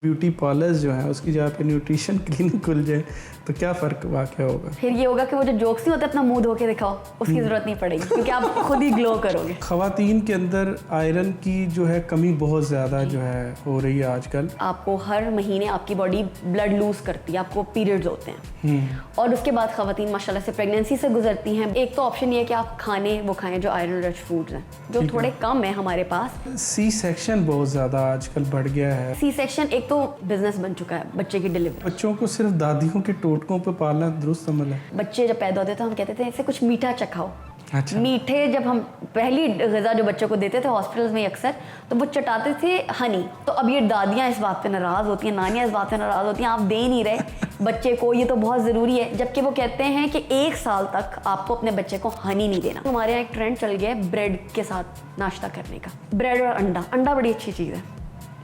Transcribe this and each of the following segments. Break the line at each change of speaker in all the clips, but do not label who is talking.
Beauty parlours जो है उसकी जगह पे न्यूट्रिशन क्लिनिक खुल जाए तो क्या फ़र्क वाक़ होगा।
फिर ये होगा कि वो जो जोक्स नहीं होते अपना मुंह धो के दिखाओ, उसकी ज़रूरत नहीं पड़ेगी क्योंकि आप खुद ही ग्लो करोगे।
ख़वातीन के अंदर आयरन की जो है कमी बहुत ज़्यादा जो है हो रही है आजकल।
आपको हर महीने आपकी बॉडी ब्लड लूज करती है, आपको पीरियड्स होते हैं और उसके बाद ख़वातीन माशाल्लाह से प्रेगनेंसी से गुजरती हैं। एक तो ऑप्शन ये है कि आप खाने वो खाएं जो आयरन रिच फूड्स हैं, जो थोड़े कम है हमारे पास।
सी सेक्शन बहुत ज़्यादा आजकल बढ़ गया है।
सी सेक्शन एक तो बिजनेस बन चुका है बच्चे की डिलीवरी।
बच्चों को सिर्फ दादियों के टोटकों पे पालना दुरुस्त अमल है।
बच्चे जब पैदा होते थे हम कहते थे इसे कुछ मीठा चखाओ।
अच्छा।
मीठे जब हम पहली ग़िज़ा जो बच्चों को देते थे हॉस्पिटल्स में अक्सर, तो वो चटाते थे हनी। तो अब ये दादियाँ इस बात पे नाराज़ होती हैं, नानियाँ इस बात पे नाराज़ होती हैं, आप दे नहीं रहे बच्चे को, ये तो बहुत ज़रूरी है। जबकि वो कहते हैं कि 1 साल तक आपको अपने बच्चे को हनी नहीं देना। तो हमारे यहाँ एक ट्रेंड चल गया है ब्रेड के साथ नाश्ता करने का। ब्रेड और अंडा बड़ी अच्छी चीज़ है,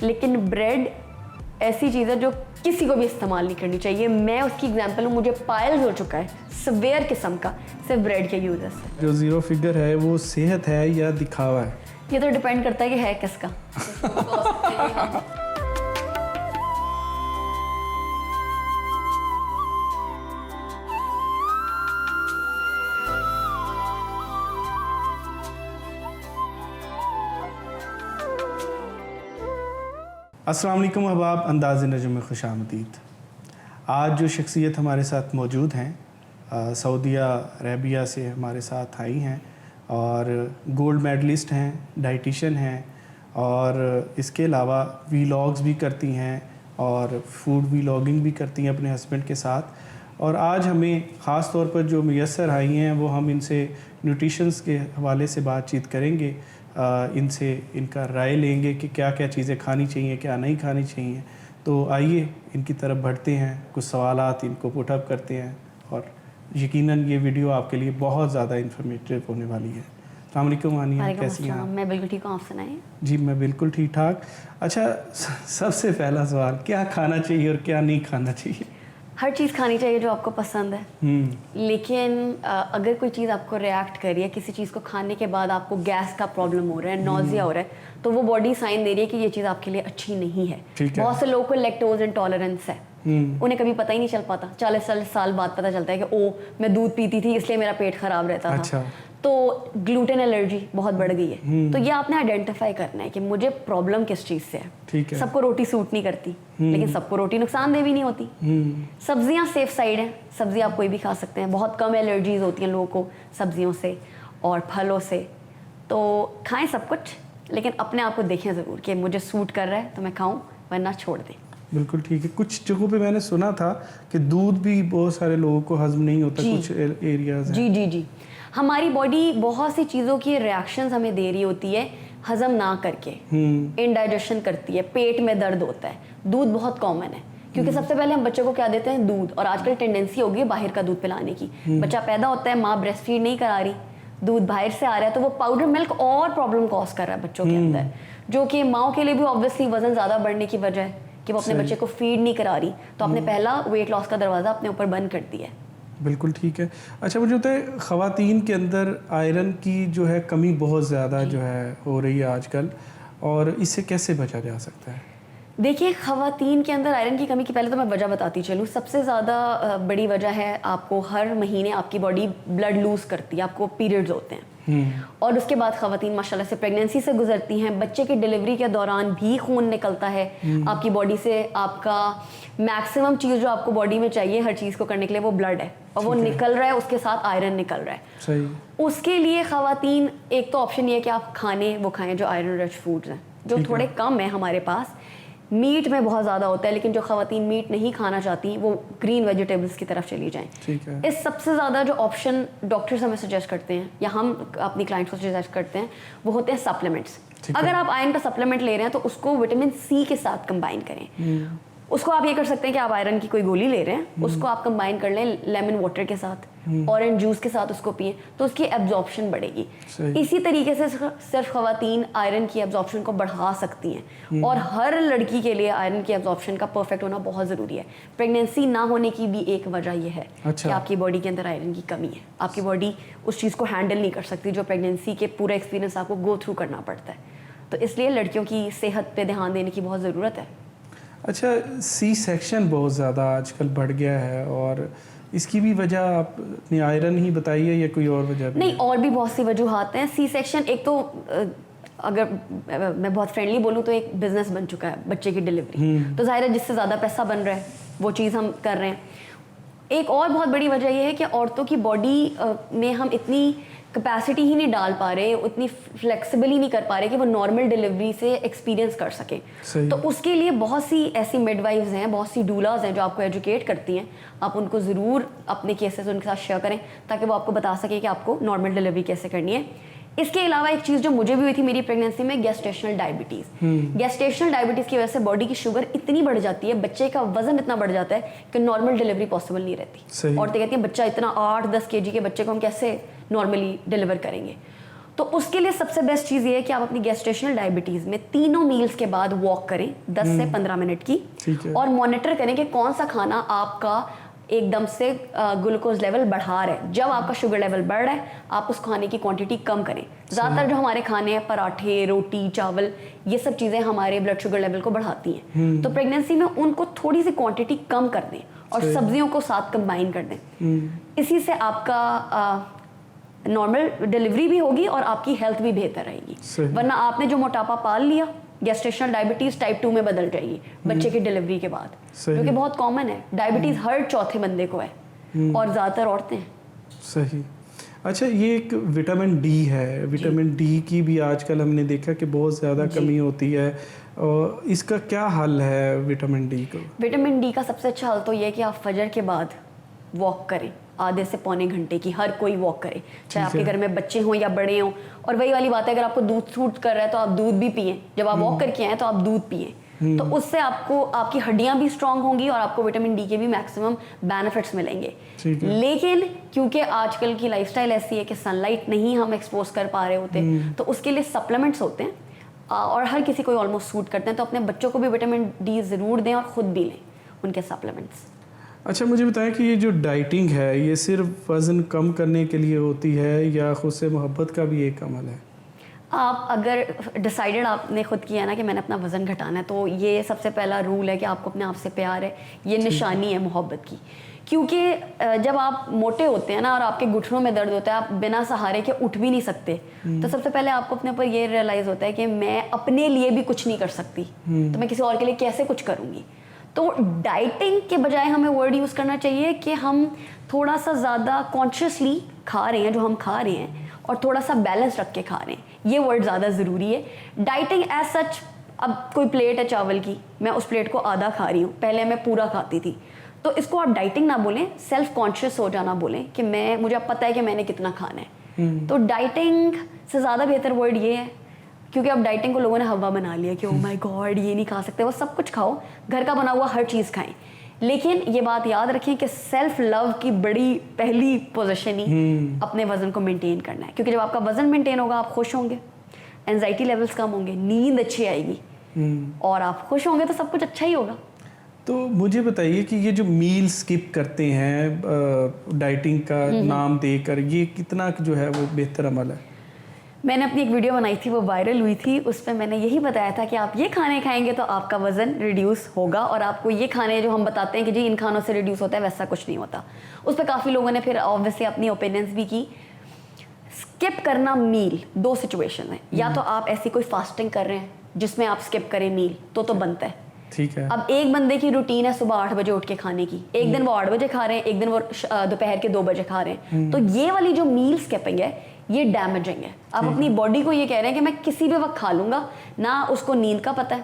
लेकिन ब्रेड ऐसी चीज़ है जो किसी को भी इस्तेमाल नहीं करनी चाहिए। मैं उसकी एग्जांपल हूँ, मुझे पायल्स हो चुका है सवेयर किस्म का सिर्फ ब्रेड के यूज़ से।
जो ज़ीरो फिगर है वो सेहत है या दिखावा है?
ये तो डिपेंड करता है कि है किसका।
अस्सलाम वालेकुम अहबाब, अंदाज़ नजम में खुशामदीद। आज जो शख्सियत हमारे साथ मौजूद हैं सऊदिया अरेबिया से हमारे साथ आई हैं और गोल्ड मेडलिस्ट हैं, डाइटिशियन हैं और इसके अलावा वीलॉग्स भी करती हैं और फूड वीलॉगिंग भी करती हैं अपने हस्बैंड के साथ। और आज हमें ख़ास तौर पर जो मैसर आई हैं वो हम इनसे न्यूट्रिशंस के हवाले से बातचीत करेंगे। इनसे इनका राय लेंगे कि क्या क्या चीज़ें खानी चाहिए, क्या नहीं खानी चाहिए। तो आइए इनकी तरफ बढ़ते हैं, कुछ सवालात इनको पुटअप करते हैं और यकीनन ये वीडियो आपके लिए बहुत ज़्यादा इन्फॉर्मेटिव होने वाली है। अस्सलाम वालेकुम आनिया, कैसी हैं आप?
मैं बिल्कुल ठीक हूँ, आप सुनाइए।
जी मैं बिल्कुल ठीक ठाक। अच्छा, सबसे पहला सवाल, क्या खाना चाहिए और क्या नहीं खाना चाहिए?
हर चीज़ खानी चाहिए जो आपको पसंद है, लेकिन अगर कोई चीज़ आपको रिएक्ट कर रही है, किसी चीज़ को खाने के बाद आपको गैस का प्रॉब्लम हो रहा है, नॉजिया हो रहा है, तो वो बॉडी साइन दे रही है कि ये चीज़ आपके लिए अच्छी नहीं है। बहुत से लोगों को लैक्टोज इंटॉलरेंस है, उन्हें कभी पता ही नहीं चल पाता। 40 साल बाद पता चलता है कि ओ मैं दूध पीती थी इसलिए मेरा पेट खराब रहता था।
अच्छा।
तो ग्लूटेन एलर्जी बहुत बढ़ गई है। तो ये आपने आइडेंटिफाई करना है कि मुझे प्रॉब्लम किस चीज़ से है।
ठीक है।
सबको रोटी सूट नहीं करती, लेकिन सबको रोटी नुकसानदेह भी नहीं होती। सब्जियां सेफ साइड हैं, सब्जी आप कोई भी खा सकते हैं। बहुत कम एलर्जीज होती हैं लोगों को सब्जियों से और फलों से। तो खाएं सब कुछ, लेकिन अपने आप को देखें ज़रूर कि मुझे सूट कर रहा है तो मैं खाऊं, वरना छोड़ दें।
बिल्कुल ठीक है। कुछ जगहों पे मैंने सुना था कि दूध भी बहुत सारे लोगों को हजम नहीं होता, कुछ एरियाज हैं।
जी हमारी बॉडी बहुत सी चीज़ों की रिएक्शंस हमें दे रही होती है हजम ना करके, इनडाइजेशन करती है, पेट में दर्द होता है। दूध बहुत कॉमन है क्योंकि सबसे पहले हम बच्चों को क्या देते हैं, दूध। और आजकल टेंडेंसी होगी बाहर का दूध पिलाने की। बच्चा पैदा होता है, माँ ब्रेस्ट फीड नहीं करा रही, दूध बाहर से आ रहा है, तो वो पाउडर मिल्क और प्रॉब्लम कॉज कर रहा है बच्चों के अंदर, जो कि माओ के लिए भी ऑब्वियसली वजन ज़्यादा बढ़ने की वजह है कि वो अपने बच्चे को फीड नहीं करा रही। तो आपने पहला वेट लॉस का दरवाज़ा अपने ऊपर बंद कर दिया है।
बिल्कुल ठीक है। अच्छा, मुझे होता है ख़वातीन के अंदर आयरन की जो है कमी बहुत ज़्यादा जो है हो रही है आजकल, और इससे कैसे बचा जा सकता है?
देखिए, ख़वातीन के अंदर आयरन की कमी की पहले तो मैं वजह बताती चलूँ। सबसे ज़्यादा बड़ी वजह है आपको हर महीने आपकी बॉडी ब्लड लूज़ करती है, आपको पीरियड्स होते हैं और उसके बाद ख़वातीन माशाल्लाह से प्रेगनेंसी से गुजरती हैं। बच्चे की डिलीवरी के दौरान भी खून निकलता है आपकी बॉडी से। आपका मैक्सिमम चीज़ जो आपको बॉडी में चाहिए हर चीज़ को करने के लिए वो ब्लड है, और वो निकल रहा है, उसके साथ आयरन निकल रहा है।
सही। उसके
लिए ख़वातीन एक तो ऑप्शन ये है कि आप खाने वो खाएं जो आयरन रिच फूड्स हैं, जो थोड़े कम है हमारे पास। मीट में बहुत ज़्यादा होता है, लेकिन जो ख़वातीन मीट नहीं खाना चाहती वो ग्रीन वेजिटेबल्स की तरफ चली जाएं।
ठीक है।
इस सबसे ज़्यादा जो ऑप्शन डॉक्टर्स हमें सजेस्ट करते हैं या हम अपनी क्लाइंट्स को सजेस्ट करते हैं वो होते हैं सप्लीमेंट्स। अगर आप आयरन का सप्लीमेंट ले रहे हैं तो उसको विटामिन सी के साथ कंबाइन करें। उसको आप ये कर सकते हैं कि आप आयरन की कोई गोली ले रहे हैं, उसको आप कंबाइन कर लें लेमन वाटर के साथ, ऑरेंज जूस के साथ उसको पिए, तो उसकी एब्जॉर्प्शन बढ़ेगी। इसी तरीके से सिर्फ ख़वातीन आयरन की एब्जॉर्प्शन को बढ़ा सकती हैं, और हर लड़की के लिए आयरन की एब्जॉर्प्शन का परफेक्ट होना बहुत ज़रूरी है। प्रेगनेंसी ना होने की भी एक वजह यह है कि आपकी बॉडी के अंदर आयरन की कमी है। आपकी बॉडी उस चीज़ को हैंडल नहीं कर सकती जो प्रेगनेंसी के पूरा एक्सपीरियंस आपको गो थ्रू करना पड़ता है। तो इसलिए लड़कियों की सेहत पे ध्यान देने की बहुत ज़रूरत है।
अच्छा, सी सेक्शन बहुत ज़्यादा आजकल बढ़ गया है, और इसकी भी वजह आपने आयरन ही बताई है या कोई और वजह भी
नहीं,
है?
और भी बहुत सी वजूहात हैं। सी सेक्शन एक तो अगर मैं बहुत फ्रेंडली बोलूँ तो एक बिजनेस बन चुका है बच्चे की डिलीवरी, तो जाहिर है जिससे ज़्यादा पैसा बन रहा है वो चीज़ हम कर रहे हैं। एक और बहुत बड़ी वजह यह है कि औरतों की बॉडी में हम इतनी कैपेसिटी ही नहीं डाल पा रहे, उतनी फ्लेक्सिबल ही नहीं कर पा रहे कि वो नॉर्मल डिलीवरी से एक्सपीरियंस कर सके। तो उसके लिए बहुत सी ऐसी मिडवाइव्स हैं, बहुत सी डूलाज हैं जो आपको एजुकेट करती हैं। आप उनको ज़रूर अपने केसेस उनके साथ शेयर करें ताकि वो आपको बता सके कि आपको नॉर्मल डिलीवरी कैसे करनी है। इसके अलावा एक चीज़ जो मुझे भी हुई थी मेरी प्रेगनेंसी में, गेस्टेशनल डायबिटीज़। गेस्टेशनल डायबिटीज़ की वजह से बॉडी की शुगर इतनी बढ़ जाती है, बच्चे का वजन इतना बढ़ जाता है कि नॉर्मल डिलीवरी पॉसिबल नहीं रहती। औरतें कहती हैं बच्चा इतना 8-10 kg के बच्चे को हम कैसे नॉर्मली डिलीवर करेंगे। तो उसके लिए सबसे बेस्ट चीज़ ये है कि आप अपनी गेस्टेशनल डायबिटीज़ में तीनों मील्स के बाद वॉक करें 10 से 15 मिनट की, और मॉनिटर करें कि कौन सा खाना आपका एकदम से ग्लूकोज लेवल बढ़ा रहा है। जब आपका शुगर लेवल बढ़ रहा है आप उस खाने की क्वांटिटी कम करें। ज़्यादातर जो हमारे खाने हैं, पराठे, रोटी, चावल, ये सब चीज़ें हमारे ब्लड शुगर लेवल को बढ़ाती हैं। तो प्रेगनेंसी में उनको थोड़ी सी क्वांटिटी कम कर दें और सब्जियों को साथ कंबाइन कर दें। इसी से आपका नॉर्मल डिलीवरी भी होगी और आपकी हेल्थ भी बेहतर रहेगी। वरना आपने जो मोटापा पाल लिया, गेस्टेशनल डायबिटीज़ टाइप 2 में बदल जाएगी बच्चे की डिलीवरी के बाद, जो कि बहुत कॉमन है। डायबिटीज़ हर चौथे बंदे को है और ज़्यादातर औरतें हैं।
सही। अच्छा, ये एक विटामिन डी है, विटामिन डी की भी आजकल हमने देखा कि बहुत ज़्यादा कमी होती है, और इसका क्या हल है विटामिन डी को?
विटामिन डी का सबसे अच्छा हल तो ये है कि आप फजर के बाद वॉक करें, आधे से पौने घंटे की हर कोई वॉक करे, चाहे आपके घर में बच्चे हों या बड़े हों। और वही वाली बात है, अगर आपको दूध सूट कर रहा है तो आप दूध भी पिएं। जब आप वॉक करके आए तो आप दूध पिएं, तो उससे आपको आपकी हड्डियां भी स्ट्रांग होंगी और आपको विटामिन डी के भी मैक्सिमम बेनिफिट्स मिलेंगे। लेकिन क्योंकि आजकल की लाइफस्टाइल ऐसी है कि सनलाइट नहीं हम एक्सपोज कर पा रहे होते, तो उसके लिए सप्लीमेंट्स होते हैं और हर किसी को ऑलमोस्ट सूट करते हैं। तो अपने बच्चों को भी विटामिन डी ज़रूर दें और ख़ुद भी लें उनके सप्लीमेंट्स।
अच्छा, मुझे बताएं कि ये जो डाइटिंग है ये सिर्फ वज़न कम करने के लिए होती है या खुद से मोहब्बत का भी एक अमल है?
आप अगर डिसाइडेड आपने खुद किया ना कि मैंने अपना वज़न घटाना है, तो ये सबसे पहला रूल है कि आपको अपने आप से प्यार है। ये निशानी है मोहब्बत की। क्योंकि जब आप मोटे होते हैं ना और आपके घुटनों में दर्द होता है, आप बिना सहारे के उठ भी नहीं सकते, तो सबसे पहले आपको अपने ऊपर ये रियलाइज़ होता है कि मैं अपने लिए भी कुछ नहीं कर सकती, तो मैं किसी और के लिए कैसे कुछ करूँगी। तो डाइटिंग के बजाय हमें वर्ड यूज़ करना चाहिए कि हम थोड़ा सा ज़्यादा कॉन्शियसली खा रहे हैं जो हम खा रहे हैं, और थोड़ा सा बैलेंस रख के खा रहे हैं। ये वर्ड ज़्यादा ज़रूरी है। डाइटिंग एज सच, अब कोई प्लेट है चावल की, मैं उस प्लेट को आधा खा रही हूँ, पहले मैं पूरा खाती थी, तो इसको आप डाइटिंग ना बोलें, सेल्फ कॉन्शियस हो जाना बोलें कि मुझे अब पता है कि मैंने कितना खाना है। तो डाइटिंग से ज़्यादा बेहतर वर्ड ये है, क्योंकि अब डाइटिंग को लोगों ने हवा बना लिया कि ओह माय गॉड ये नहीं खा सकते। वो सब कुछ खाओ, घर का बना हुआ हर चीज़ खाएं, लेकिन ये बात याद रखें कि सेल्फ लव की बड़ी पहली पोजीशन ही अपने वज़न को मेंटेन करना है। क्योंकि जब आपका वज़न मेंटेन होगा आप खुश होंगे, एंजाइटी लेवल्स कम होंगे, नींद अच्छी आएगी, और आप खुश होंगे तो सब कुछ अच्छा ही होगा।
तो मुझे बताइए कि ये जो मील स्किप करते हैं डाइटिंग का नाम देकर, ये कितना जो है वो बेहतर अमल है?
मैंने अपनी एक वीडियो बनाई थी, वो वायरल हुई थी। उस पर मैंने यही बताया था कि आप ये खाने खाएंगे तो आपका वज़न रिड्यूस होगा, और आपको ये खाने जो हम बताते हैं कि जी इन खानों से रिड्यूस होता है, वैसा कुछ नहीं होता। उस पर काफ़ी लोगों ने फिर ऑब्वियसली अपनी ओपिनियंस भी की। स्किप करना मील, दो सिचुएशन है, या तो आप ऐसी कोई फास्टिंग कर रहे हैं जिसमें आप स्किप करें मील, तो बनता है,
ठीक है।
अब एक बंदे की रूटीन है सुबह 8 बजे उठ के खाने की, एक दिन वो 8 बजे खा रहे हैं, एक दिन वो दोपहर के 2 बजे खा रहे हैं, तो ये वाली जो मील स्किपिंग है ये डैमेजिंग है। आप अपनी बॉडी को ये कह रहे हैं कि मैं किसी भी वक्त खा लूंगा, ना उसको नींद का पता है,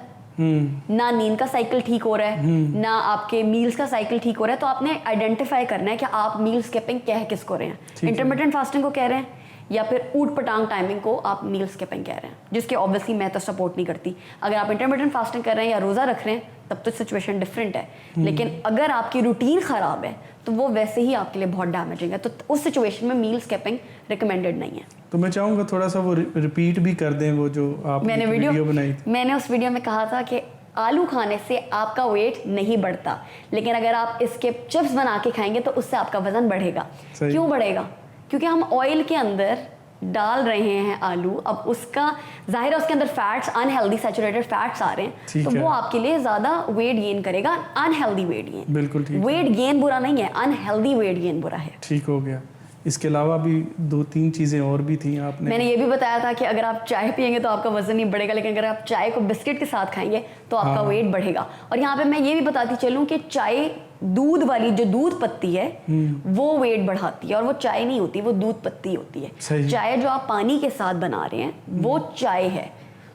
ना नींद का साइकिल ठीक हो रहा है, ना आपके मील्स का साइकिल ठीक हो रहा है। तो आपने आइडेंटिफाई करना है कि आप मील स्किपिंग कह किसको रहे हैं, इंटरमिटेंट फास्टिंग को कह रहे हैं या फिर ऊट पटांग टाइमिंग को आप मील स्किपिंग कह रहे हैं, जिसके ऑब्वियसली मैं तो सपोर्ट नहीं करती। अगर आप इंटरमिटेंट फास्टिंग कर रहे हैं या रोज़ा रख रहे हैं तब तो सिचुएशन डिफरेंट है, लेकिन अगर आपकी रूटीन ख़राब है तो वो वैसे ही आपके लिए बहुत डैमेजिंग है। तो उस सिचुएशन में मील स्किपिंग रिकमेंडेड नहीं है।
तो मैं चाहूँगा थोड़ा सा वो रिपीट भी कर दें वो जो आपने वीडियो बनाई थी।
मैंने उस वीडियो में कहा था कि आलू खाने से आपका वेट नहीं बढ़ता, लेकिन अगर आप इसके चिप्स बना के खाएंगे तो उससे आपका वजन बढ़ेगा। क्यों बढ़ेगा? क्योंकि हम ऑयल के अंदर डाल रहे हैं आलू, अब उसका जाहिर है उसके अंदर फैट्स, अनहेल्दी सैचुरेटेड फैट्स आ रहे हैं,
ठीक
तो
है।
वो आपके लिए ज़्यादा वेट गेन करेगा, अनहेल्दी वेट गेन।
बिल्कुल ठीक है।
वेट गेन बुरा नहीं है, अनहेल्दी वेट गेन बुरा है।
ठीक हो गया। इसके अलावा भी 2-3 चीज़ें और भी थी आपने।
मैंने ये भी बताया था कि अगर आप चाय पियेंगे तो आपका वजन नहीं बढ़ेगा, लेकिन अगर आप चाय को बिस्किट के साथ खाएंगे तो आपका
हाँ।
वेट बढ़ेगा। और यहाँ पे मैं ये भी बताती चलूँ कि चाय, दूध वाली जो दूध पत्ती है वो वेट बढ़ाती है, और वो चाय नहीं होती, वो दूध पत्ती होती है।
सही।
चाय जो आप पानी के साथ बना रहे हैं वो चाय है,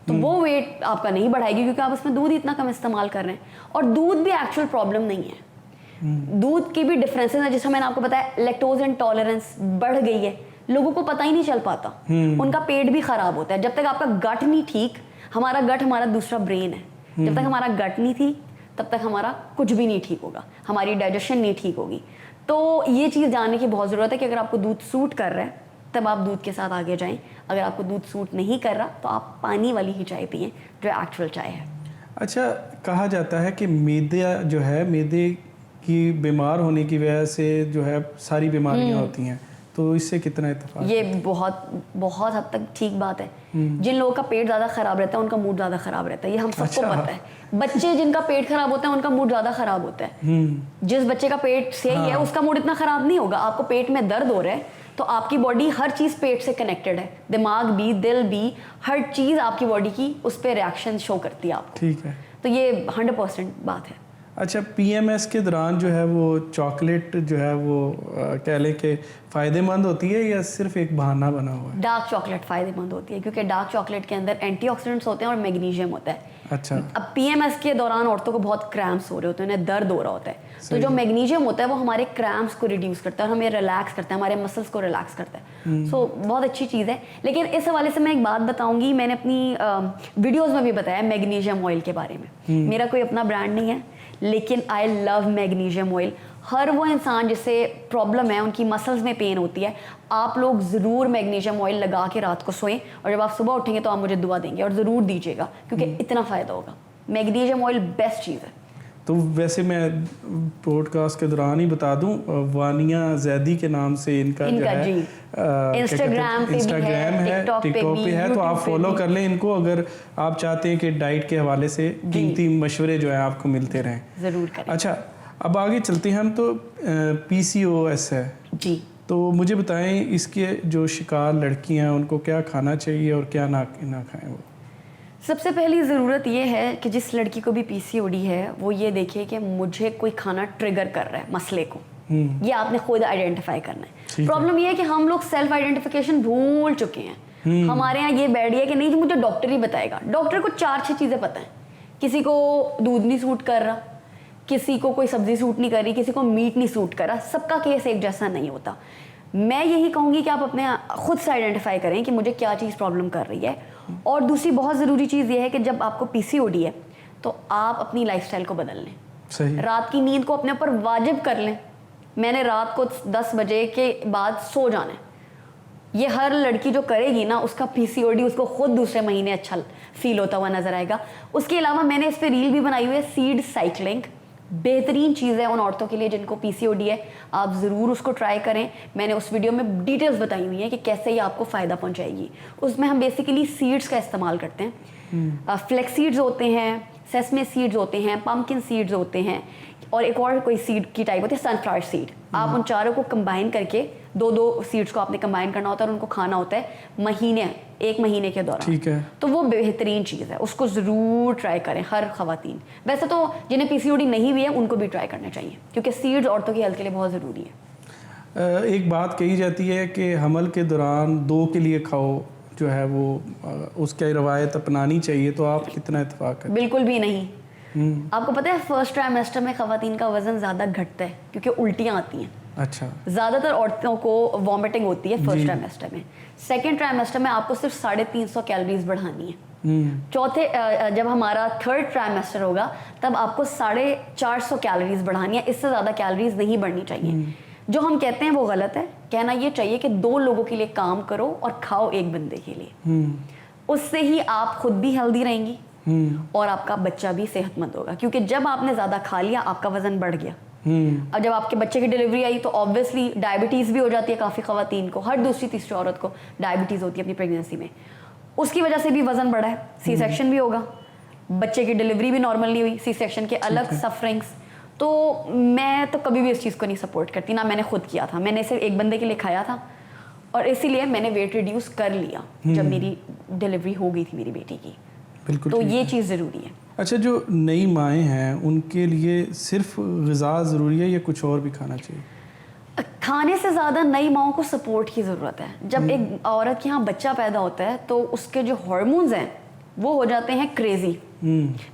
तो वो वेट आपका नहीं बढ़ाएगी, क्योंकि आप उसमें दूध इतना कम इस्तेमाल कर रहे हैं। और दूध भी एक्चुअल प्रॉब्लम नहीं है, दूध की भी डिफरेंसेस है, जैसे मैंने आपको बताया लैक्टोज इंटॉलरेंस बढ़ गई है, लोगों को पता ही नहीं चल पाता, उनका पेट भी खराब होता है। जब तक आपका गट नहीं ठीक, हमारा गट हमारा दूसरा ब्रेन है, जब तक हमारा गट नहीं ठीक तब तक हमारा कुछ भी नहीं ठीक होगा, हमारी डाइजेशन नहीं ठीक होगी। तो ये चीज़ जानने की बहुत ज़रूरत है कि अगर आपको दूध सूट कर रहा है तब आप दूध के साथ आगे जाएं, अगर आपको दूध सूट नहीं कर रहा तो आप पानी वाली ही चाय पिएं जो एक्चुअल चाय है।
अच्छा, कहा जाता है कि मैदा जो है, मैदे की बीमार होने की वजह से जो है सारी बीमारियां होती हैं, तो इससे कितना इत्तेफाक है?
ये बहुत बहुत हद तक ठीक बात है। जिन लोगों का पेट ज़्यादा ख़राब रहता है उनका मूड ज़्यादा ख़राब रहता है, ये हम सबको
अच्छा।
पता है। बच्चे जिनका पेट खराब होता है उनका मूड ज़्यादा ख़राब होता है। जिस बच्चे का पेट सही है उसका मूड इतना ख़राब नहीं होगा। आपको पेट में दर्द हो रहा है तो आपकी बॉडी हर चीज़ पेट से कनेक्टेड है, दिमाग भी, दिल भी, हर चीज़ आपकी बॉडी की उस पर रिएक्शन शो करती है आपको।
ठीक है।
तो ये 100% बात है।
अच्छा, पीएमएस के दौरान जो है वो चॉकलेट जो है वो कह लें कि फ़ायदेमंद होती है या सिर्फ एक बहाना बना हुआ है?
डार्क चॉकलेट फ़ायदेमंद होती है, क्योंकि डार्क चॉकलेट के अंदर एंटीऑक्सीडेंट्स होते हैं और मैग्नीशियम होता है।
अच्छा।
अब पीएमएस के दौरान औरतों को बहुत क्रैम्प्स हो रहे होते हैं, उन्हें दर्द हो रहा होता है, तो जो मैग्नीशियम होता है वो हमारे क्रैम्प्स को रिड्यूस करता है और हमें रिलैक्स करता है, हमारे मसल्स को रिलैक्स करता है। सो बहुत अच्छी चीज़ है। लेकिन इस हवाले से मैं एक बात बताऊंगी, मैंने अपनी वीडियोज़ में भी बताया मैग्नीशियम ऑयल के बारे में। मेरा कोई अपना ब्रांड नहीं है, लेकिन आई लव मैग्नीशियम ऑयल। हर वो इंसान जिसे प्रॉब्लम है, उनकी मसल्स में पेन होती है, आप लोग ज़रूर मैग्नीशियम ऑयल लगा के रात को सोएं, और जब आप सुबह उठेंगे तो आप मुझे दुआ देंगे, और ज़रूर दीजिएगा, क्योंकि इतना फ़ायदा होगा। मैग्नीशियम ऑयल बेस्ट चीज़ है।
तो वैसे मैं पॉडकास्ट के दौरान ही बता दूं, वानिया जैदी के नाम से इनका जो है
जी, इंस्टाग्राम
है, टिकटॉक पे है, तो आप फॉलो कर लें इनको, अगर आप चाहते हैं कि डाइट के हवाले से कीमती मशवरे जो है आपको मिलते रहें।
ज़रूर करें।
अच्छा, अब आगे चलते हैं हम। तो PCOS है
जी,
तो मुझे बताएं इसके जो शिकार लड़कियां हैं उनको क्या खाना चाहिए और क्या ना खाएं वो?
सबसे पहली ज़रूरत ये है कि जिस लड़की को भी PCOD है वो ये देखे कि मुझे कोई खाना ट्रिगर कर रहा है मसले को, ये आपने खुद आइडेंटिफाई करना है। प्रॉब्लम ये है कि हम लोग सेल्फ आइडेंटिफिकेशन भूल चुके हैं। हमारे यहाँ ये बैठ गया कि नहीं जी मुझे डॉक्टर ही बताएगा। डॉक्टर को 4-6 चीज़ें पता है, किसी को दूध नहीं सूट कर रहा, किसी को कोई सब्जी सूट नहीं कर रही, किसी को मीट नहीं सूट कर रहा, सबका केस एक जैसा नहीं होता। मैं यही कहूँगी कि आप अपने खुद से आइडेंटिफाई करें कि मुझे क्या चीज़ प्रॉब्लम कर रही है। और दूसरी बहुत ज़रूरी चीज़ ये है कि जब आपको PCOD है तो आप अपनी लाइफस्टाइल को बदल लें।
सही।
रात की नींद को अपने ऊपर वाजिब कर लें। मैंने रात को 10 बजे के बाद सो जाना है, ये हर लड़की जो करेगी ना उसका PCOD उसको खुद दूसरे महीने अच्छा फील होता हुआ नजर आएगा। उसके अलावा मैंने इस पर रील भी बनाई हुई है, सीड साइकिलिंग बेहतरीन चीज़ है उन औरतों के लिए जिनको PCOD है, आप ज़रूर उसको ट्राई करें। मैंने उस वीडियो में डिटेल्स बताई हुई हैं कि कैसे ये आपको फ़ायदा पहुंचाएगी। उसमें हम बेसिकली सीड्स का इस्तेमाल करते हैं। फ्लेक्स सीड्स होते हैं, सेसमे सीड्स होते हैं, पम्पकिन सीड्स होते हैं, और एक और कोई सीड की टाइप होती है सनफ्लावर सीड। आप उन चारों को कंबाइन करके 2-2 सीड्स को आपने कंबाइन करना होता है और उनको खाना होता है 1 महीने के दौरान।
ठीक है।
तो वो बेहतरीन चीज़ है, उसको ज़रूर ट्राई करें हर ख़वातीन। वैसे तो जिन्हें PCOD नहीं भी है उनको भी ट्राई करना चाहिए, क्योंकि सीड्स औरतों की हेल्थ के लिए बहुत ज़रूरी है।
एक बात कही जाती है कि हमल के दौरान 2 के लिए खाओ जो है वो उसकी रवायत अपनानी चाहिए, तो आप कितना इत्तेफाक करते हैं?
बिल्कुल भी नहीं। आपको पता है फर्स्ट ट्राइमेस्टर में ख़वातीन का वज़न ज़्यादा घटता है क्योंकि उल्टियाँ आती हैं।
अच्छा।
ज़्यादातर औरतों को वॉमिटिंग होती है फर्स्ट ट्राइमेस्टर में। सेकेंड ट्राइमेस्टर में आपको सिर्फ 350 कैलोरीज बढ़ानी है। चौथे जब हमारा थर्ड ट्राइमेस्टर होगा तब आपको 450 कैलोरीज बढ़ानी है, इससे ज़्यादा कैलोरीज नहीं बढ़नी चाहिए। जो हम कहते हैं वो गलत है। कहना ये चाहिए कि 2 लोगों के लिए काम करो और खाओ 1 बंदे के लिए। उससे ही आप खुद भी हेल्दी रहेंगी और आपका बच्चा भी सेहतमंद होगा, क्योंकि जब आपने ज़्यादा खा लिया आपका वज़न बढ़ गया, अब जब आपके बच्चे की डिलीवरी आई तो ऑब्वियसली डायबिटीज़ भी हो जाती है काफ़ी ख़वातीन को, हर दूसरी तीसरी औरत को डायबिटीज़ होती है अपनी प्रेगनेंसी में, उसकी वजह से भी वज़न बढ़ा है, सी सेक्शन भी होगा, बच्चे की डिलीवरी भी नॉर्मल नहीं हुई, सी सेक्शन के अलग सफरिंग्स। तो मैं तो कभी भी इस चीज़ को नहीं सपोर्ट करती, ना मैंने खुद किया था, मैंने सिर्फ एक बंदे के लिए खाया था और इसीलिए मैंने वेट रिड्यूस कर लिया जब मेरी डिलीवरी हो गई थी मेरी बेटी की।
बिल्कुल।
तो ये चीज़ ज़रूरी है।
अच्छा, जो नई माएँ हैं उनके लिए सिर्फ ग़िज़ा ज़रूरी है या कुछ और भी खाना चाहिए?
खाने से ज़्यादा नई माओं को सपोर्ट की ज़रूरत है। जब एक औरत के यहाँ बच्चा पैदा होता है तो उसके जो हार्मोन्स हैं वो हो जाते हैं क्रेजी।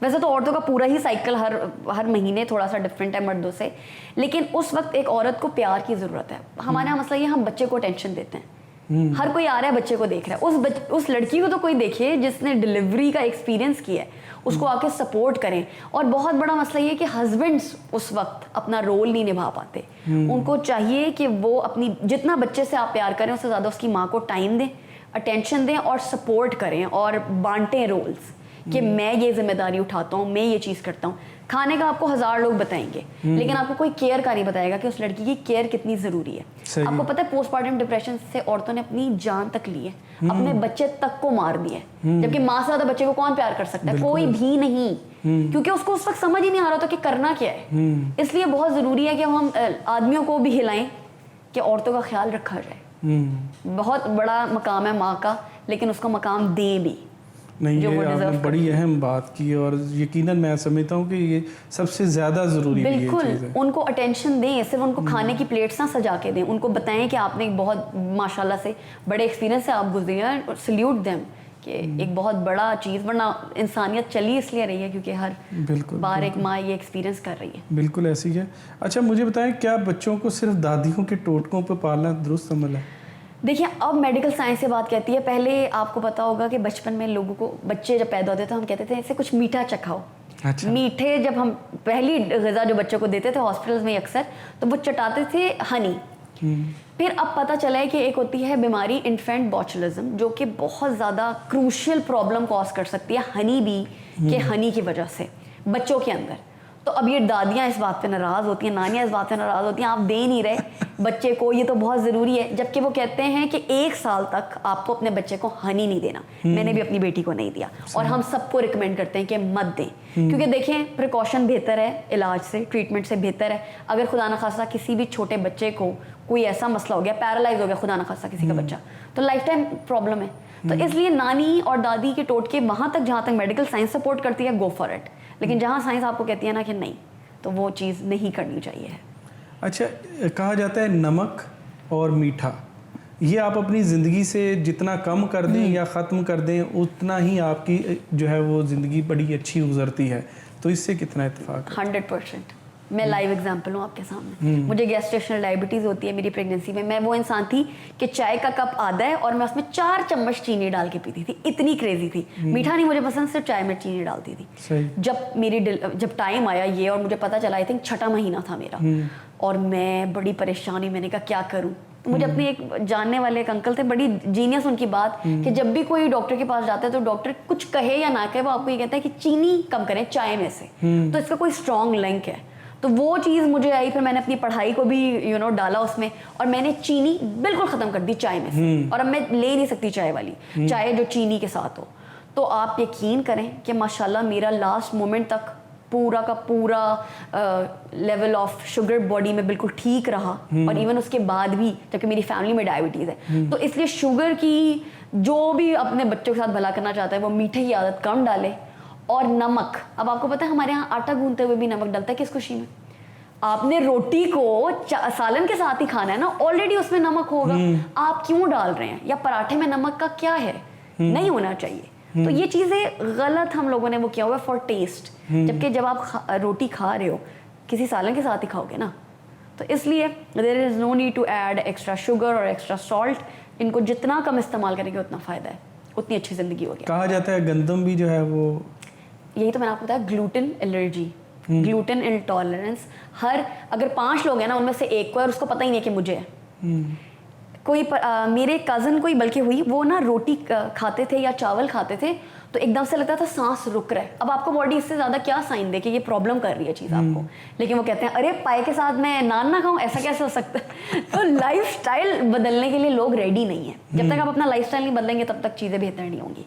वैसे तो औरतों का पूरा ही साइकिल हर महीने थोड़ा सा डिफरेंट है मर्दों से, लेकिन उस वक्त एक औरत को प्यार की ज़रूरत है। हमारे यहाँ मसला ये, हम बच्चे को टेंशन देते हैं, हर कोई आ रहा है बच्चे को देख रहा है, उस लड़की को तो कोई देखे जिसने डिलीवरी का एक्सपीरियंस किया है, उसको आके सपोर्ट करें। और बहुत बड़ा मसला ये कि हस्बैंड्स उस वक्त अपना रोल नहीं निभा पाते। उनको चाहिए कि वो अपनी, जितना बच्चे से आप प्यार करें उससे ज़्यादा उसकी माँ को टाइम दें, अटेंशन दें और सपोर्ट करें और बांटें रोल्स कि मैं ये जिम्मेदारी उठाता हूँ, मैं ये चीज़ करता हूँ। खाने का आपको 1000 लोग बताएंगे, लेकिन आपको कोई केयर का नहीं बताएगा कि उस लड़की की केयर कितनी ज़रूरी है। आपको पता है पोस्टमार्टम डिप्रेशन से औरतों ने अपनी जान तक ली है, अपने बच्चे तक को मार दिए, जबकि माँ से ज़्यादा बच्चे को कौन प्यार कर सकता है? कोई भी नहीं, क्योंकि उसको उस वक्त समझ ही नहीं आ रहा था कि करना क्या है। इसलिए बहुत ज़रूरी है कि हम आदमियों को भी हिलाएं कि औरतों का ख्याल रखा जाए। बहुत बड़ा मकाम है माँ का, लेकिन उसको मकाम दें भी।
नहीं, ये आपने बड़ी अहम बात की और यकीनन मैं समझता हूँ कि ये सबसे ज़्यादा ज़रूरी है।
बिल्कुल, उनको अटेंशन दें, सिर्फ उनको खाने की प्लेट्स ना सजा के दें, उनको बताएं कि आपने एक बहुत माशाल्लाह से बड़े एक्सपीरियंस से आप गुजरे हैं और सल्यूट देम कि एक बहुत बड़ा चीज़, वरना इंसानियत चली इसलिए रही है क्योंकि हर बार एक माँ ये एक्सपीरियंस कर रही है।
बिल्कुल ऐसी है। अच्छा, मुझे बताएं, क्या बच्चों को सिर्फ दादियों के टोटकों पर पालना दुरुस्त अमल है?
देखिए, अब मेडिकल साइंस से बात कहती है, पहले आपको पता होगा कि बचपन में लोगों को, बच्चे जब पैदा होते थे हम कहते थे ऐसे कुछ मीठा चखाओ।
अच्छा।
मीठे जब हम पहली ग़िज़ा जो बच्चों को देते थे हॉस्पिटल्स में अक्सर, तो वो चटाते थे हनी। फिर अब पता चला है कि एक होती है बीमारी इन्फेंट बॉचुलिज्म, जो कि बहुत ज़्यादा क्रूशियल प्रॉब्लम कॉज कर सकती है हनी बी के हनी की वजह से बच्चों के अंदर। तो अब ये दादियाँ इस बात पे नाराज़ होती हैं, नानियाँ इस बात पे नाराज़ होती हैं, आप दे नहीं रहे बच्चे को, ये तो बहुत ज़रूरी है। जबकि वो कहते हैं कि 1 साल तक आपको अपने बच्चे को हनी नहीं देना। मैंने भी अपनी बेटी को नहीं दिया और हम सबको रिकमेंड करते हैं कि मत दें, क्योंकि देखें प्रिकॉशन बेहतर है इलाज से, ट्रीटमेंट से बेहतर है। अगर खुदा न खास्ता किसी भी छोटे बच्चे को कोई ऐसा मसला हो गया, पैरालाइज हो गया खुदा न खास्ता किसी का बच्चा, तो लाइफ टाइम प्रॉब्लम है। तो इसलिए नानी और दादी के टोटके वहाँ तक जहाँ तक मेडिकल साइंस सपोर्ट करती है, गो फॉर इट। लेकिन जहाँ साइंस आपको कहती है ना कि नहीं, तो वो चीज़ नहीं करनी चाहिए।
अच्छा, कहा जाता है नमक और मीठा, ये आप अपनी ज़िंदगी से जितना कम कर दें या ख़त्म कर दें, उतना ही आपकी जो है वो ज़िंदगी बड़ी अच्छी गुजरती है। तो इससे कितना इत्तेफाक?
100%। मैं लाइव एग्जांपल हूँ आपके सामने। मुझे गैस्ट्रेशनल डायबिटीज़ होती है मेरी प्रेगनेंसी में। मैं वो इंसान थी कि चाय का कप आधा है और मैं उसमें 4 चम्मच चीनी डाल के पीती थी, इतनी क्रेजी थी। मीठा नहीं मुझे पसंद, सिर्फ चाय में चीनी डालती थी।
सही।
जब टाइम आया ये और मुझे पता चला, आई थिंक 6ठा महीना था मेरा, और मैं बड़ी परेशानी, मैंने कहा क्या करूँ। तो मुझे अपने एक जानने वाले एक अंकल थे, बड़ी जीनियस उनकी बात, कि जब भी कोई डॉक्टर के पास जाता है तो डॉक्टर कुछ कहे या ना कहे, वो आपको ये कहता है कि चीनी कम करें चाय में से, तो इसका कोई स्ट्रॉन्ग लिंक है। तो वो चीज़ मुझे आई, फिर मैंने अपनी पढ़ाई को भी डाला उसमें, और मैंने चीनी बिल्कुल ख़त्म कर दी चाय में से। और अब मैं ले नहीं सकती चाय वाली चाय जो चीनी के साथ हो। तो आप यकीन करें कि माशाल्लाह मेरा लास्ट मोमेंट तक पूरा का पूरा लेवल ऑफ शुगर बॉडी में बिल्कुल ठीक रहा। और इवन उसके बाद भी, जबकि मेरी फैमिली में डायबिटीज़ है, तो इसलिए शुगर की, जो भी अपने बच्चों के साथ भला करना चाहता है वो मीठे की आदत कम डाले। और नमक, अब आपको पता है हमारे यहाँ आटा गूंथते हुए भी नमक डलता है। किस खुशी में? आपने रोटी को सालन के साथ ही खाना है ना, ऑलरेडी उसमें नमक होगा, आप क्यों डाल रहे हैं? या पराठे में नमक का क्या है? नहीं होना चाहिए। तो ये चीज़ें गलत हम लोगों ने वो किया हुआ है फॉर टेस्ट, जबकि जब आप रोटी खा रहे हो किसी सालन के साथ ही खाओगे ना। तो इसलिए there is no need to add extra sugar और एक्स्ट्रा सॉल्ट। इनको जितना कम इस्तेमाल करेंगे उतना फ़ायदा है, उतनी अच्छी ज़िंदगी होगी।
कहा जाता है गंदम भी जो है वो,
यही तो मैंने आपको बताया, ग्लूटेन एलर्जी, ग्लूटेन इंटॉलरेंस। अगर 5 लोग हैं ना, उनमें से एक को है और उसको पता ही नहीं है कि मुझे है। मेरे कज़न को ही बल्कि हुई, वो ना रोटी खाते थे या चावल खाते थे, तो एकदम से लगता था सांस रुक रहा है। अब आपको बॉडी इससे ज़्यादा क्या साइन दे कि ये प्रॉब्लम कर रही है चीज़ आपको, लेकिन वो कहते हैं अरे पाए के साथ मैं नान ना खाऊं, ऐसा कैसे हो सकता है? तो लाइफस्टाइल बदलने के लिए लोग रेडी नहीं है। जब तक आप अपना लाइफस्टाइल नहीं बदलेंगे तब तक चीज़ें बेहतर नहीं होंगी।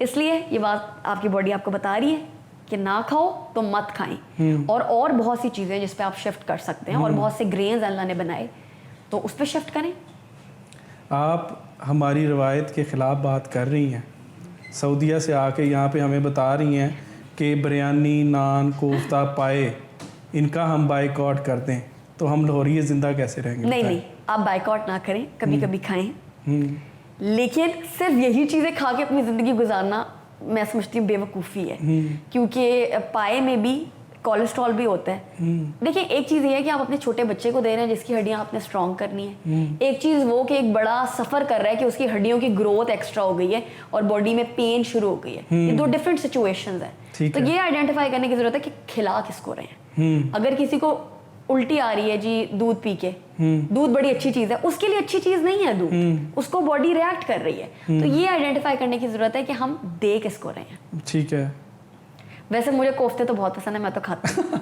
इसलिए ये बात आपकी बॉडी आपको बता रही है कि ना खाओ तो मत खाएं। और बहुत सी चीज़ें जिस पे आप शिफ्ट कर सकते हैं, और बहुत से ग्रेन्स अल्लाह ने बनाए तो उस पर शिफ्ट करें।
आप हमारी रवायत के ख़िलाफ़ बात कर रही हैं, सऊदीया से आके यहाँ पे हमें बता रही हैं कि बिरयानी, नान, कोफ्ता, पाए इनका हम बाइकआउट कर दें तो हम लाहौरिये ज़िंदा कैसे रहेंगे?
नहीं, आप बाइकआउट ना करें, कभी कभी खाएं, लेकिन सिर्फ यही चीज़ें खा के अपनी ज़िंदगी गुजारना मैं समझती हूँ बेवकूफ़ी है। क्योंकि पाए में भी कोलेस्ट्रॉल भी होता है। देखिए, एक चीज़ ये है कि आप अपने छोटे बच्चे को दे रहे हैं जिसकी हड्डियां आपने स्ट्रॉन्ग करनी है। एक चीज़ वो कि एक बड़ा सफ़र कर रहा है कि उसकी हड्डियों की ग्रोथ एक्स्ट्रा हो गई है और बॉडी में पेन शुरू हो गई है। ये दो डिफरेंट सिचुएशंस है। तो ये आइडेंटिफाई करने की ज़रूरत है कि खिला किसको रहे हैं। अगर किसी को उल्टी आ रही है जी दूध पी के, दूध बड़ी अच्छी चीज़ है, उसके लिए अच्छी चीज़ नहीं है दूध, उसको बॉडी रिएक्ट कर रही है। तो ये आइडेंटिफाई करने की ज़रूरत है कि हम दे किसको रहे हैं।
ठीक है।
वैसे मुझे कोफ्ते तो बहुत पसंद है, मैं तो खाती हूँ।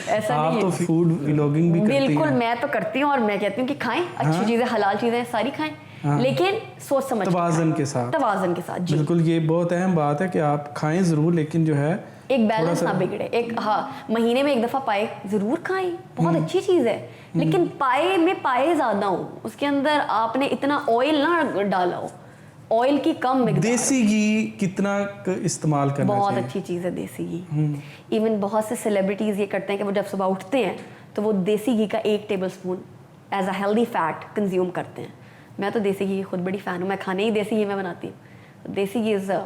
ऐसा
आप
नहीं
तो
है।
फूड व्लॉगिंग भी करती हैं।
बिल्कुल, मैं तो करती हूँ और मैं कहती हूँ कि खाएं, अच्छी चीज़ें, हलाल चीज़ें सारी खाएं, लेकिन सोच समझ के
तवाज़न
खाएं।
के साथ।
तवाज़न के साथ, जी।
बिल्कुल, ये बहुत अहम बात है कि आप खाएं ज़रूर, लेकिन जो है
एक बैलेंस ना बिगड़े। एक महीने में एक दफ़ा पाए ज़रूर खाएं, बहुत अच्छी चीज़ है, लेकिन पाए में पाए ज़्यादा हो, उसके अंदर आपने इतना ऑयल ना डाला हो, ऑयल की कम मिकदार।
देसी घी कितना इस्तेमाल करना
बहुत
चाहिए?
अच्छी चीज़ है देसी घी। इवन बहुत से सेलिब्रिटीज़ ये करते हैं कि वो जब सुबह उठते हैं तो वो देसी घी का 1 tablespoon as a healthy fat consume करते हैं। मैं तो देसी घी की खुद बड़ी फ़ैन हूँ, मैं खाने ही देसी घी में बनाती हूँ। देसी घी इज़ अ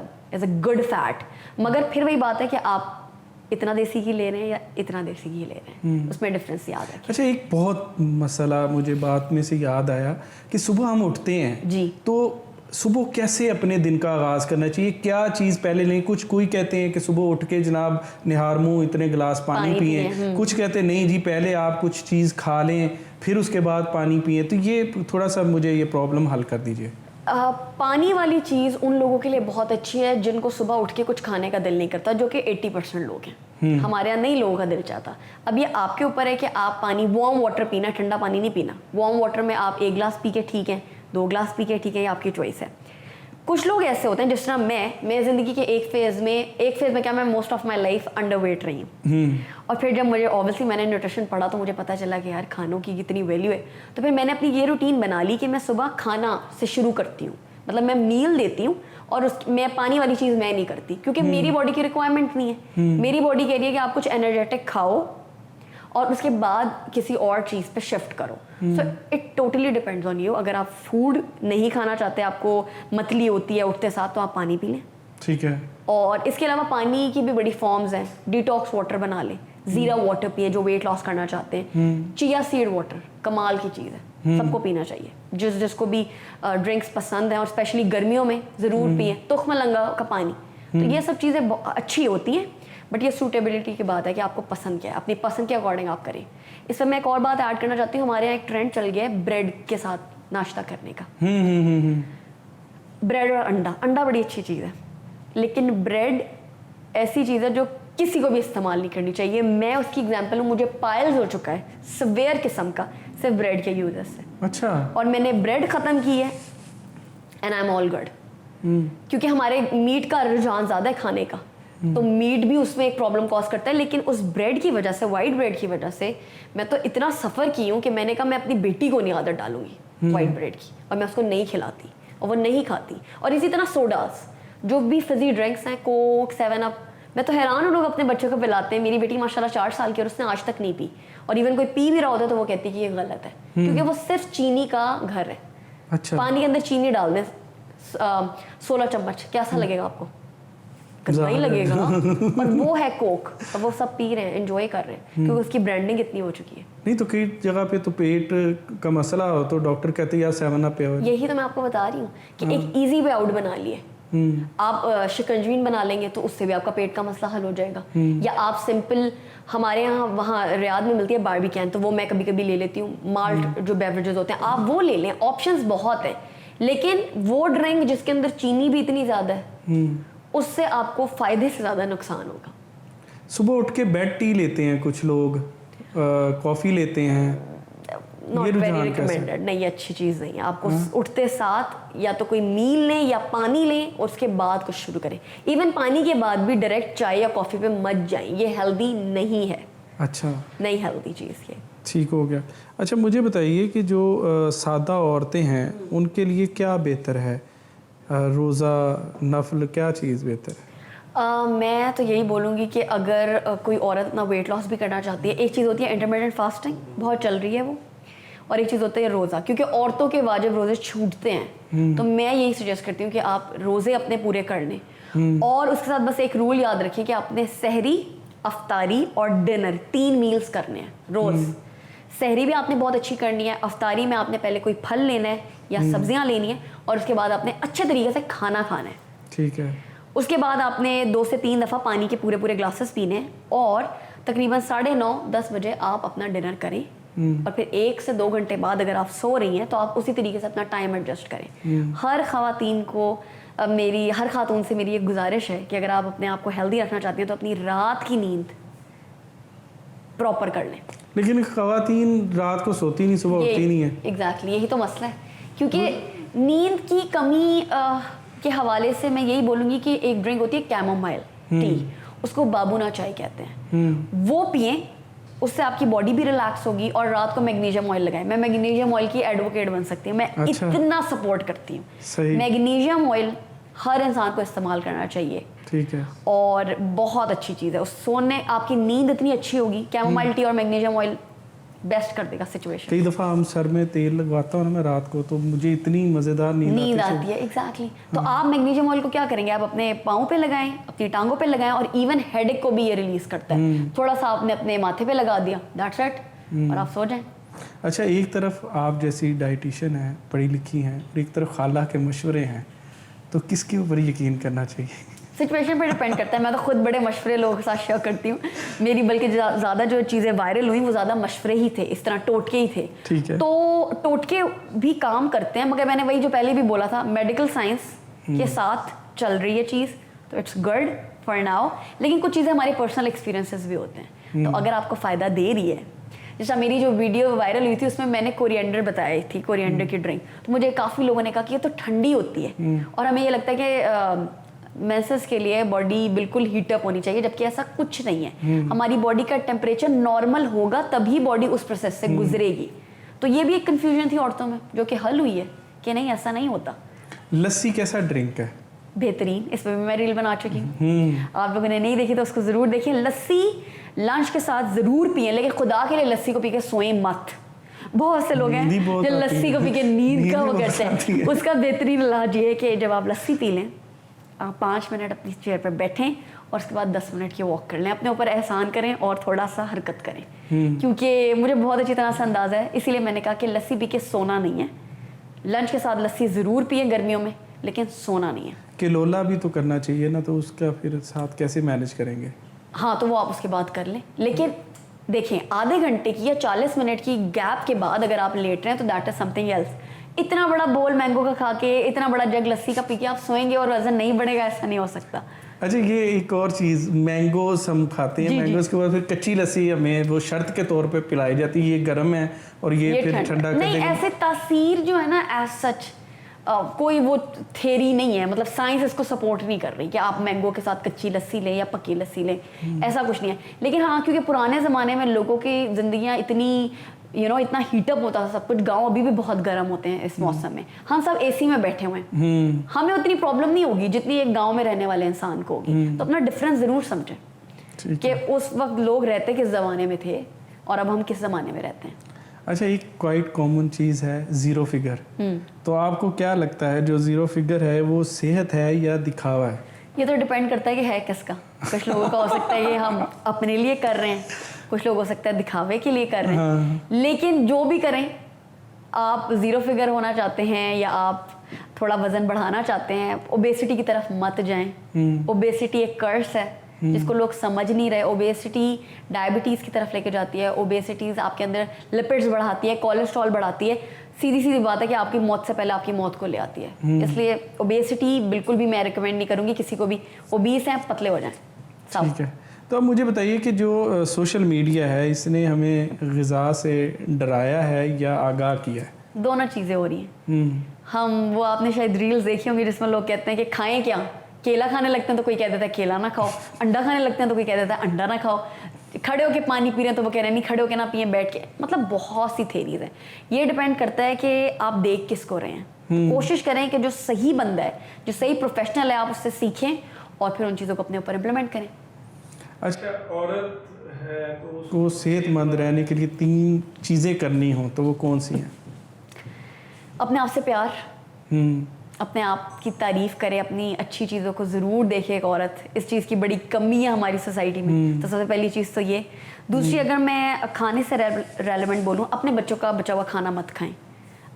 गुड फैट। मगर फिर वही बात है कि आप इतना देसी घी ले रहे हैं या इतना देसी घी ले रहे हैं, उसमें डिफरेंस याद रखिए।
अच्छा, एक बहुत मसला मुझे बात में से याद आया कि सुबह हम उठते हैं
जी,
तो सुबह कैसे अपने दिन का आगाज़ करना चाहिए, क्या चीज़ पहले लें? कोई कहते हैं कि सुबह उठ के जनाब निहार मुँह इतने गिलास पानी पिए, कुछ कहते हैं नहीं जी पहले आप कुछ चीज़ खा लें फिर उसके बाद पानी पिए। तो ये थोड़ा सा मुझे ये प्रॉब्लम हल कर दीजिए।
पानी वाली चीज़ उन लोगों के लिए बहुत अच्छी है जिनको सुबह उठ के कुछ खाने का दिल नहीं करता, जो कि 80% लोग हैं। हमारे यहाँ नहीं लोगों का दिल चाहता। अब ये आपके ऊपर है कि आप पानी वार्म वाटर पीना, ठंडा पानी नहीं पीना। वार्म वाटर में आप 1 गिलास पी के ठीक है, 2 गिलास पी के ठीक है, ये आपकी चॉइस है। कुछ लोग ऐसे होते हैं, जिस तरह मैं ज़िंदगी के एक फेज़ में क्या, मैं most of my life underweight रही हूँ। और फिर जब मुझे ऑब्वियसली मैंने न्यूट्रिशन पढ़ा तो मुझे पता चला कि यार खानों की कितनी वैल्यू है। तो फिर मैंने अपनी ये रूटीन बना ली कि मैं सुबह खाना से शुरू करती हूँ, मतलब मैं मील देती हूँ और मैं पानी वाली चीज़ मैं नहीं करती, क्योंकि मेरी बॉडी की रिक्वायरमेंट नहीं है। मेरी बॉडी कह रही है कि आप कुछ एनर्जेटिक खाओ और उसके बाद किसी और चीज़ पे शिफ्ट करो। So it totally depends on you. अगर आप फूड नहीं खाना चाहते, आपको मतली होती है उठते साथ, तो आप पानी पी लें।
ठीक है।
और इसके अलावा पानी की भी बड़ी फॉर्म्स हैं। डिटॉक्स वाटर बना लें, जीरा वाटर पिए जो वेट लॉस करना चाहते हैं। चिया सीड वाटर कमाल की चीज़ है, सबको पीना चाहिए। जिसको भी ड्रिंक्स पसंद है और स्पेशली गर्मियों में ज़रूर पिए। तुख मलंगा का पानी, तो ये सब चीज़ें अच्छी होती हैं, बट ये सूटेबिलिटी की बात है कि आपको पसंद क्या है, अपनी पसंद के अकॉर्डिंग आप करें। इस पर मैं एक और बात ऐड करना चाहती हूँ। हमारे यहाँ एक ट्रेंड चल गया है ब्रेड के साथ नाश्ता करने का। ब्रेड और अंडा बड़ी अच्छी चीज़ है, लेकिन ब्रेड ऐसी चीज़ है जो किसी को भी इस्तेमाल नहीं करनी चाहिए। मैं उसकी एग्जांपल हूँ, मुझे पायल्स हो चुका है सवेयर किस्म का सिर्फ ब्रेड के यूज़ से।
अच्छा।
और मैंने ब्रेड ख़त्म की है and I am all good. क्योंकि हमारे मीट का रुझान ज़्यादा है खाने का, तो मीट भी उसमें एक प्रॉब्लम कॉज करता है। लेकिन उस ब्रेड की वजह से, वाइट ब्रेड की वजह से, मैं तो इतना सफ़र की हूँ कि मैंने कहा मैं अपनी बेटी को नहीं आदत डालूंगी वाइट ब्रेड की, और मैं उसको नहीं खिलाती और वो नहीं खाती। और इसी तरह सोडास, जो भी फिजी ड्रिंक्स हैं, कोक, 7 अप, मैं तो हैरान हूँ लोग अपने बच्चों को पिलाते हैं। मेरी बेटी माशाल्लाह 4 साल की और उसने आज तक नहीं पी। और इवन कोई पी भी रहा होता है तो वो कहती है कि ये गलत है, क्योंकि वो सिर्फ चीनी का घर है।
अच्छा।
पानी के अंदर चीनी डाल दें 16 चम्मच, कैसा लगेगा आपको? नहीं लगेगा। और वो है कोक, और वो सब पी रहे हैं, एंजॉय कर रहे हैं, क्योंकि उसकी ब्रांडिंग इतनी हो चुकी है।
नहीं तो कई जगह पे तो पेट का मसला हो तो डॉक्टर कहते हैं यार 7 अप पियो।
यही तो मैं आपको बता रही हूँ कि एक इजी वे आउट बना लिए। आप शिकंजवीन बना लेंगे तो उससे भी आपका पेट का मसला हल हो जाएगा। या आप सिंपल, हमारे यहाँ वहाँ रियाद में मिलती है बारबीकैन, तो वो मैं कभी कभी ले लेती हूँ। माल्ट जो बेवरेजेस होते हैं आप वो ले लें, ऑप्शंस बहुत है। लेकिन वो ड्रिंक जिसके अंदर चीनी भी इतनी ज़्यादा है उससे आपको फ़ायदे से ज़्यादा नुकसान होगा।
सुबह उठ के बेड टी लेते हैं कुछ लोग, कॉफ़ी लेते हैं,
नॉट वेरी रिकमेंडेड, नहीं, अच्छी चीज़ नहीं है। आपको उठते साथ या तो कोई मील लें या पानी लें और उसके बाद कुछ शुरू करें। इवन पानी के बाद भी डायरेक्ट चाय या कॉफ़ी पे मत जाएं, ये हेल्दी नहीं है।
अच्छा,
नहीं हेल्दी चीज़ ये।
ठीक हो गया। अच्छा, मुझे बताइए कि जो सादा औरतें हैं उनके लिए क्या बेहतर है, रोज़ा, नफल, क्या चीज़ बेहतर है?
मैं तो यही बोलूँगी कि अगर कोई औरत अपना वेट लॉस भी करना चाहती है, एक चीज़ होती है इंटरमिटेंट फास्टिंग, बहुत चल रही है वो, और एक चीज़ होती है रोज़ा, क्योंकि औरतों के वाजिब रोज़े छूटते हैं। तो मैं यही सजेस्ट करती हूँ कि आप रोज़े अपने पूरे कर लें, और उसके साथ बस एक रूल याद रखिए कि आपने सहरी, अफ्तारी और डिनर 3 मील्स करने हैं रोज़। सहरी भी आपने बहुत अच्छी करनी है, अफ्तारी में आपने पहले कोई फल लेना है या सब्जियां लेनी है, और उसके बाद आपने अच्छे तरीके से खाना खाना है।
ठीक है।
उसके बाद आपने 2 से 3 दफ़ा पानी के पूरे पूरे ग्लासेस पीने हैं, और तकरीबन 9:30-10 बजे आप अपना डिनर करें, और फिर 1 से 2 घंटे बाद अगर आप सो रही हैं तो आप उसी तरीके से अपना टाइम एडजस्ट करें। हर ख़वातीन को हर खातून से मेरी एक गुजारिश है कि अगर आप अपने आप को हेल्दी रखना चाहती हैं तो अपनी रात की नींद प्रॉपर कर लें।
लेकिन ख़वातीन रात को सोती नहीं, सुबह उठती नहीं है।
एग्जैक्टली, यही तो मसला है, क्योंकि नींद की कमी के हवाले से मैं यही बोलूँगी कि एक ड्रिंक होती है कैमोमाइल टी, उसको बाबूना चाय कहते हैं, वो पिएं, उससे आपकी बॉडी भी रिलैक्स होगी, और रात को मैग्नीशियम ऑयल लगाएं। मैं मैग्नीशियम ऑयल की एडवोकेट बन सकती हूँ, मैं
अच्छा,
इतना सपोर्ट करती हूँ। मैग्नीशियम ऑयल हर इंसान को इस्तेमाल करना चाहिए।
ठीक है।
और बहुत अच्छी चीज़ है, उस सोने आपकी नींद इतनी अच्छी होगी। कैमोमाइल टी और मैग्नीशियम ऑयल बेस्ट कर देगा सिचुएशन।
कई दफ़ा हम सर में तेल लगवाता हूँ ना मैं रात को, तो मुझे इतनी मज़ेदार नींद
आती है। एग्जैक्टली। तो आप मैग्नीशियम ऑयल को क्या करेंगे, आप अपने पाँव पे लगाएं, अपनी टांगों पे लगाएं, और इवन हेडेक को भी ये रिलीज करता है। थोड़ा सा आपने अपने माथे पे लगा दिया, दैट्स इट, और आप सो जाएं।
अच्छा, एक तरफ आप जैसी डाइटिशियन हैं, पढ़ी लिखी हैं, और एक तरफ खाला के मशवरे हैं, तो किसके ऊपर यकीन करना चाहिए?
सिचुएशन पे डिपेंड करता है। मैं तो खुद बड़े मशवरे लोगों के साथ शेयर करती हूँ, मेरी बल्कि ज़्यादा जो चीज़ें वायरल हुई वो ज़्यादा मशवरे ही थे, इस तरह टोटके ही थे।
ठीक है।
तो टोटके भी काम करते हैं, मगर मैंने वही जो पहले भी बोला था, मेडिकल साइंस के साथ चल रही है चीज़, तो इट्स गुड फॉर नाउ। लेकिन कुछ चीज़ें हमारे पर्सनल एक्सपीरियंसेस भी होते हैं, तो अगर आपको फ़ायदा दे रही है, जैसा मेरी जो वीडियो वायरल हुई थी उसमें मैंने कोरिएंडर बताई थी, कोरिएंडर की ड्रिंक, तो मुझे काफ़ी लोगों ने कहा कि ये तो ठंडी होती है, और हमें ये लगता है कि मेंसेस के लिए बॉडी बिल्कुल हीटअप होनी चाहिए, जबकि ऐसा कुछ नहीं है। हमारी बॉडी का टेम्परेचर नॉर्मल होगा तभी बॉडी उस प्रोसेस से गुजरेगी। तो ये भी एक कंफ्यूजन थी औरतों में, जो कि हल हुई है कि नहीं, ऐसा नहीं होता।
लस्सी कैसा ड्रिंक है?
बेहतरीन, इस पर भी मैं रील बना चुकी हूँ, आप लोगों ने नहीं देखी तो उसको ज़रूर देखिए। लस्सी लंच के साथ ज़रूर पिए, लेकिन खुदा के लिए लस्सी को पी के सोएं मत। बहुत से लोग हैं जो लस्सी को पी के नींद का वो करते हैं। उसका बेहतरीन इलाज ये है कि जब आप लस्सी पी लें, आप 5 मिनट अपनी चेयर पर बैठें और उसके बाद 10 मिनट की वॉक कर लें, अपने ऊपर एहसान करें और थोड़ा सा हरकत करें। क्योंकि मुझे बहुत अच्छी तरह से अंदाज़ा है, इसीलिए मैंने कहा कि लस्सी पी के सोना नहीं है। लंच के साथ लस्सी ज़रूर पिए गर्मियों में, लेकिन सोना नहीं है।
किलोला भी तो करना चाहिए ना, तो उसका फिर साथ कैसे मैनेज करेंगे?
हाँ, तो वो आप उसके बाद कर लें, लेकिन देखें आधे घंटे की या 40 मिनट की गैप के बाद अगर आप लेट रहे हैं तो दैट इज समथिंग एल्स। इतना बड़ा बोल मैंगो का खा के, इतना बड़ा जग लस्सी का पी के आप सोएंगे और वजन नहीं बढ़ेगा, ऐसा नहीं हो सकता।
अच्छा, ये एक और चीज़, मैंगोस हम खाते हैं, मैंगोस के बाद फिर कच्ची लस्सी हमें वो शर्त के तौर पे पिलाई जाती है, ये गर्म है और ये फिर ठंडा कर
नहीं, ऐसे तासीर जो है ना एज सच कोई वो थेरी नहीं है, मतलब साइंस इसको सपोर्ट नहीं कर रही कि आप मैंगो के साथ कच्ची लस्सी लें या पक्की लस्सी लें, ऐसा कुछ नहीं है। लेकिन हाँ, क्योंकि पुराने ज़माने में लोगों की ज़िंदगियाँ इतनी इतना हीटअप होता था सब कुछ, गांव अभी भी बहुत गर्म होते हैं इस मौसम में, हम सब एसी में बैठे हुए हैं, हमें उतनी प्रॉब्लम नहीं होगी जितनी एक गांव में रहने वाले इंसान को होगी। तो अपना डिफरेंस ज़रूर समझें कि उस वक्त लोग रहते किस ज़माने में थे और अब हम किस ज़माने में रहते हैं।
अच्छा, एक क्वाइट कॉमन चीज़ है ज़ीरो फिगर, तो आपको क्या लगता है जो ज़ीरो फिगर है वो सेहत है या दिखावा है?
ये तो डिपेंड करता है कि है किसका। कुछ लोगों का हो सकता है ये हम अपने लिए कर रहे हैं, कुछ लोग हो सकता है दिखावे के लिए कर रहे हैं। हाँ। लेकिन जो भी करें, आप ज़ीरो फिगर होना चाहते हैं या आप थोड़ा वज़न बढ़ाना चाहते हैं, ओबेसिटी की तरफ मत जाएं। ओबेसिटी एक कर्स है, जिसको लोग समझ नहीं रहे। ओबेसिटी डायबिटीज़ की तरफ लेके जाती है, ओबेसिटीज़ आपके अंदर लिपिड्स बढ़ाती है, कोलेस्ट्रॉल बढ़ाती है, सीधी सीधी बात है कि आपकी मौत से पहले आपकी मौत को ले आती है। इसलिए ओबेसिटी बिल्कुल भी मैं रिकमेंड नहीं करूँगी किसी को भी। ओबीस हैं, पतले हो जाएं।
ठीक है, तो अब मुझे बताइए कि जो सोशल मीडिया है इसने हमें ग़िज़ा से डराया है या आगाह किया है?
दोनों चीज़ें हो रही हैं। हम वो आपने शायद रील्स देखी होंगी जिसमें लोग कहते हैं कि खाएं क्या, केला खाने लगते हैं तो कोई कह देता है केला ना खाओ, अंडा खाने लगते हैं तो कोई कह देता है अंडा ना खाओ, खड़े होके पानी पी रहे हैं तो वो कह रहे हैं नहीं खड़े होके ना पिए, बैठ के। मतलब बहुत सी थेरीज हैं। ये डिपेंड करता है कि आप देख किसको रहे हैं। कोशिश करें कि जो सही बंदा है, जो सही प्रोफेशनल है, आप उससे सीखें और फिर उन चीज़ों को अपने ऊपर इम्प्लीमेंट करें।
अच्छा, औरत है तो उसको सेहतमंद रहने के लिए 3 चीज़ें करनी हो तो वो कौन सी हैं?
अपने आप से प्यार, अपने आप की तारीफ करे, अपनी अच्छी चीज़ों को ज़रूर देखे। एक औरत, इस चीज़ की बड़ी कमी है हमारी सोसाइटी में, तो सबसे पहली चीज़ तो ये। दूसरी, अगर मैं खाने से रेलेवेंट बोलूँ, अपने बच्चों का बचा हुआ खाना मत खाएं।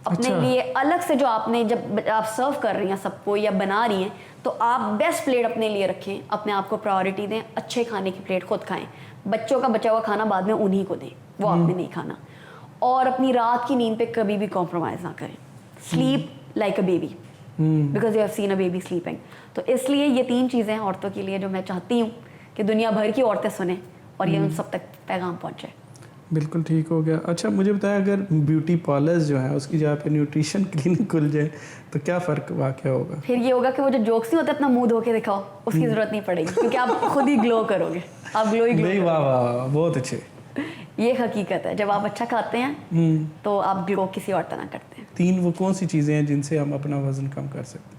अपने लिए अलग से जो आपने, जब आप सर्व कर रही हैं सबको या बना रही हैं, तो आप बेस्ट प्लेट अपने लिए रखें, अपने आप को प्रायोरिटी दें, अच्छे खाने की प्लेट खुद खाएं। बच्चों का बचा हुआ खाना बाद में उन्हीं को दें, वो आपने नहीं खाना। और अपनी रात की नींद पे कभी भी कॉम्प्रोमाइज़ ना करें। Sleep like a baby, because you have seen a baby sleeping. तो इसलिए ये 3 चीज़ें हैं औरतों के लिए जो मैं चाहती हूँ कि दुनिया भर की औरतें सुने और ये उन सब तक पैगाम पहुँचे।
बिल्कुल ठीक हो गया। अच्छा, मुझे बताया अगर ब्यूटी पार्लर्स जो है उसकी जगह पे न्यूट्रिशन क्लिनिक खुल जाए तो क्या फ़र्क वाक़या होगा?
फिर ये होगा कि वो जो जोक्स नहीं होते अपना मुंह धो के दिखाओ, उसकी ज़रूरत नहीं पड़ेगी, क्योंकि आप खुद ही ग्लो करोगे। आप ग्लो ही ग्लो।
नहीं, वाह वाह, बहुत अच्छे।
ये हकीकत है, जब आप अच्छा खाते हैं तो आप ग्लो किसी और तरह करते हैं।
3 वो कौन सी चीज़ें हैं जिनसे हम अपना वज़न कम कर सकते हैं?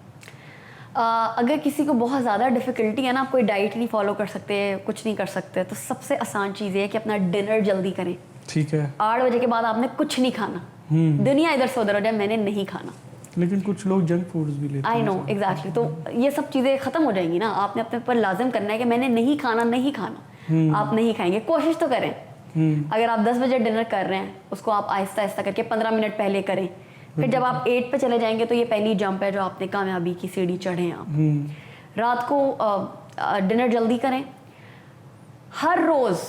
अगर किसी को बहुत ज़्यादा डिफ़िकल्टी है ना, आप कोई डाइट नहीं फॉलो कर सकते, कुछ नहीं कर सकते, तो सबसे आसान चीज़ ये है कि अपना डिनर जल्दी करें।
ठीक है।
8 बजे के बाद आपने कुछ नहीं खाना। दुनिया इधर से उधर हो जाए, मैंने नहीं खाना।
लेकिन कुछ लोग जंक फूड्स भी लेते हैं।
I know, exactly. तो ये सब चीज़ें ख़त्म हो जाएंगी ना। आपने अपने ऊपर लाजिम करना है कि मैंने नहीं खाना, नहीं खाना। आप नहीं खाएंगे, कोशिश तो करें। अगर आप 10 बजे डिनर कर रहे हैं, उसको आप आहिस्ता आहिस्ता करके 15 मिनट पहले करें। फिर जब आप 8 पे चले जाएंगे तो ये पहली जंप है जो आपने कामयाबी की सीढ़ी चढ़े हैं आप। रात को डिनर जल्दी करें। हर रोज़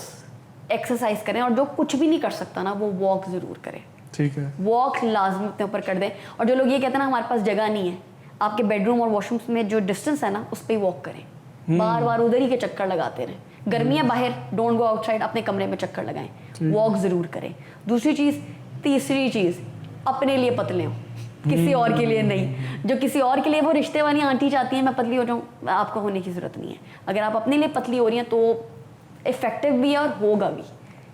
एक्सरसाइज करें, और जो कुछ भी नहीं कर सकता ना वो वॉक ज़रूर करें।
ठीक है।
वॉक लाजमी अपने ऊपर कर दें। और जो लोग ये कहते हैं ना हमारे पास जगह नहीं है, आपके बेडरूम और वॉशरूम्स में जो डिस्टेंस है ना उस पर ही वॉक करें। बार बार उधर ही के चक्कर लगाते रहें। गर्मियाँ बाहर, डोंट गो आउटसाइड, अपने कमरे में चक्कर लगाएं, वॉक ज़रूर करें। दूसरी चीज़, तीसरी चीज़, अपने लिए पतले हों, किसी और के लिए नहीं। जो किसी और के लिए वो रिश्ते वाली आंटी चाहती हैं मैं पतली हो जाऊँ, आपको होने की ज़रूरत नहीं है। अगर आप अपने लिए पतली हो रही हैं तो इफेक्टिव भी है और होगा भी।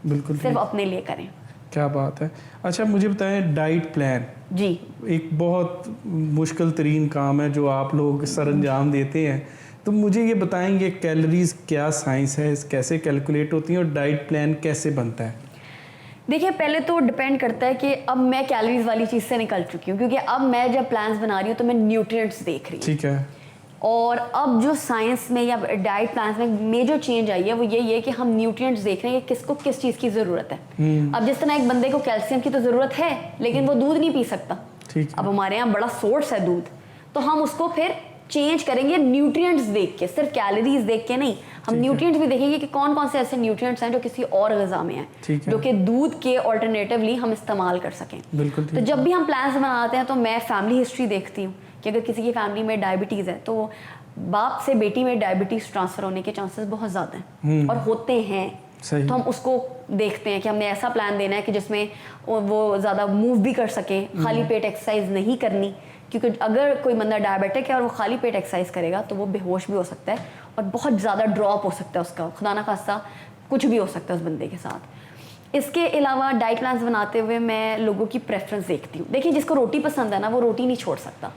बिल्कुल,
सिर्फ अपने लिए करें।
क्या बात है। अच्छा, मुझे बताएं डाइट प्लान
जी
एक बहुत मुश्किल तरीन काम है जो आप लोग सरअंजाम देते हैं, तो मुझे ये बताएंगे कैलोरीज क्या साइंस है, कैसे कैलकुलेट होती हैं और डाइट प्लान कैसे बनता है?
देखिए, पहले तो डिपेंड करता है कि अब मैं कैलोरीज वाली चीज़ से निकल चुकी हूँ, क्योंकि अब मैं जब प्लान्स बना रही हूँ तो मैं न्यूट्रिएंट्स देख रही हूँ।
ठीक है।
और अब जो साइंस में या डाइट प्लान्स में मेजर चेंज आई है वो यही है कि हम न्यूट्रिएंट्स देख रहे हैं कि किसको किस चीज़ की ज़रूरत है। अब जिस तरह एक बंदे को कैल्शियम की तो ज़रूरत है, लेकिन वो दूध नहीं पी सकता।
ठीक है।
अब हमारे यहाँ बड़ा सोर्स है दूध, तो हम उसको फिर चेंज करेंगे न्यूट्रिएंट्स देख के, सिर्फ कैलोरीज देख के नहीं। हम न्यूट्रिएंट्स भी देखेंगे कि कौन कौन से ऐसे न्यूट्रिएंट्स हैं जो किसी और ग़िज़ा में हैं, जो कि दूध के ऑल्टरनेटिवली हम इस्तेमाल कर सकें।
बिल्कुल।
तो जब भी हम प्लान्स बनाते हैं तो मैं फैमिली हिस्ट्री देखती हूँ कि अगर किसी की फैमिली में डायबिटीज़ है तो बाप से बेटी में डायबिटीज़ ट्रांसफ़र होने के चांसेस बहुत ज़्यादा हैं और होते हैं। तो हम उसको देखते हैं कि हमने ऐसा प्लान देना है कि जिसमें वो ज़्यादा मूव भी कर सके, खाली पेट एक्सरसाइज नहीं करनी, क्योंकि अगर कोई बंदा डायबिटिक है और वो खाली पेट एक्सरसाइज करेगा तो वो बेहोश भी हो सकता है और बहुत ज़्यादा ड्रॉप हो सकता है उसका, खुदा ना खास्ता कुछ भी हो सकता है उस बंदे के साथ। इसके अलावा डाइट प्लान्स बनाते हुए मैं लोगों की प्रेफरेंस देखती हूँ। देखिए, जिसको रोटी पसंद है ना वो रोटी नहीं छोड़ सकता।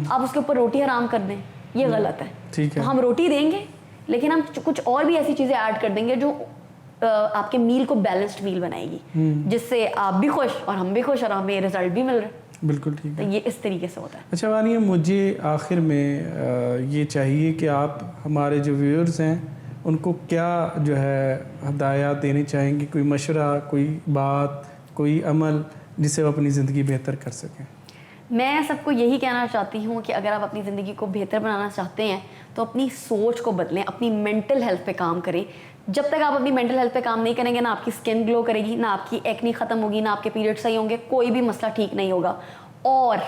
आप उसके ऊपर रोटी हराम कर दें, ये गलत है।
ठीक है।
तो हम रोटी देंगे, लेकिन हम कुछ और भी ऐसी चीज़ें ऐड कर देंगे जो आपके मील को बैलेंस्ड मील बनाएगी, जिससे आप भी खुश और हम भी खुश और हमें रिजल्ट भी मिल रहा है।
बिल्कुल ठीक है।
तो ये इस तरीके से होता है।
अच्छा वानिया, मुझे आखिर में ये चाहिए कि आप हमारे जो व्यूअर्स हैं उनको क्या जो है हदायत देनी चाहेंगी, कोई मशवरा, कोई बात, कोई अमल जिससे वो अपनी ज़िंदगी बेहतर कर सकें?
मैं सबको यही कहना चाहती हूँ कि अगर आप अपनी ज़िंदगी को बेहतर बनाना चाहते हैं तो अपनी सोच को बदलें, अपनी मेंटल हेल्थ पे काम करें। जब तक आप अपनी मेंटल हेल्थ पे काम नहीं करेंगे ना आपकी स्किन ग्लो करेगी, ना आपकी एक्नी ख़त्म होगी, ना आपके पीरियड सही होंगे, कोई भी मसला ठीक नहीं होगा। और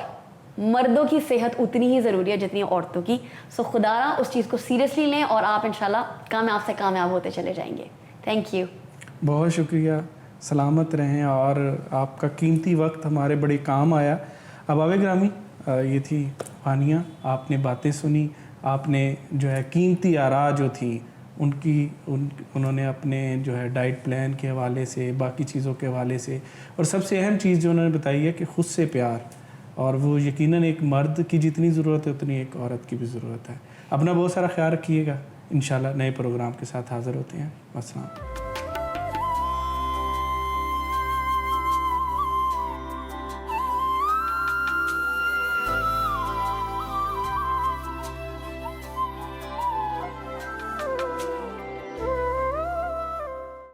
मर्दों की सेहत उतनी ही ज़रूरी है जितनी औरतों की। सो खुदारा उस चीज़ को सीरियसली लें और आप इंशाल्लाह कामयाब से कामयाब होते चले जाएंगे। Thank you.
बहुत शुक्रिया, सलामत रहें और आपका कीमती वक्त हमारे बड़े काम आया। अब आवे ग्रामी, ये थी हानिया, आपने बातें सुनी, आपने जो है कीमती आरा जो थी उन्होंने अपने जो है डाइट प्लान के हवाले से, बाकी चीज़ों के हवाले से, और सबसे अहम चीज़ जो उन्होंने बताई है कि ख़ुद से प्यार, और वो यकीनन एक मर्द की जितनी ज़रूरत है उतनी एक औरत की भी ज़रूरत है। अपना बहुत सारा ख्याल रखिएगा। इंशाल्लाह नए प्रोग्राम के साथ हाज़िर होते हैं। अस्सलाम।